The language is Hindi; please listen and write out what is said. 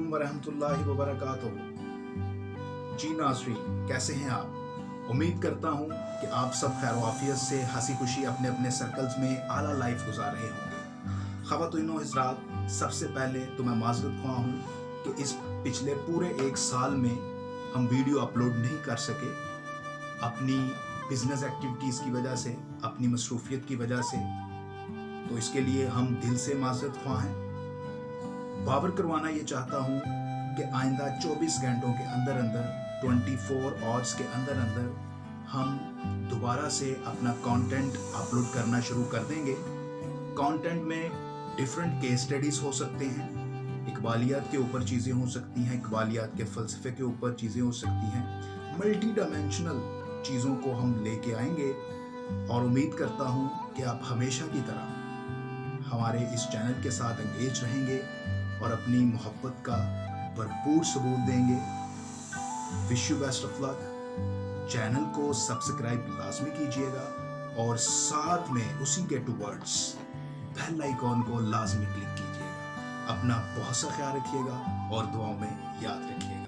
अलैकुम वरहमतुल्लाहि वबरकातुहू। जी नाज़रीन, कैसे हैं आप? उम्मीद करता हूँ कि आप सब खैर वाफियत से हंसी खुशी अपने अपने सर्कल्स में आला लाइफ गुजार रहे होंगे। ख़वातीन व हज़रात, सबसे पहले तो मैं माज़रत ख़्वाह हूँ कि इस पिछले पूरे 1 साल में हम वीडियो अपलोड नहीं कर सके, अपनी बिजनेस एक्टिविटीज़ की वजह से, अपनी मसरूफियत की वजह से। तो इसके लिए हम दिल से माज़रत ख़्वाह हैं। बावर करवाना ये चाहता हूँ कि आइंदा 24 घंटों के अंदर अंदर 24 आवर्स के अंदर अंदर हम दोबारा से अपना कंटेंट अपलोड करना शुरू कर देंगे। कंटेंट में डिफरेंट केस स्टडीज़ हो सकते हैं, इकबालियात के ऊपर चीज़ें हो सकती हैं, इकबालियात के फ़लसफ़े के ऊपर चीज़ें हो सकती हैं, मल्टी डायमेंशनल चीज़ों को हम लेके आएंगे। और उम्मीद करता हूँ कि आप हमेशा की तरह हमारे इस चैनल के साथ एंगेज रहेंगे और अपनी मोहब्बत का भरपूर सबूत देंगे। Wish you best of luck. Channel को सब्सक्राइब लाजमी कीजिएगा और साथ में उसी के टूवर्ड्स बेल आइकॉन को लाजमी क्लिक कीजिएगा। अपना बहुत सा ख्याल रखिएगा और दुआओं में याद रखिएगा।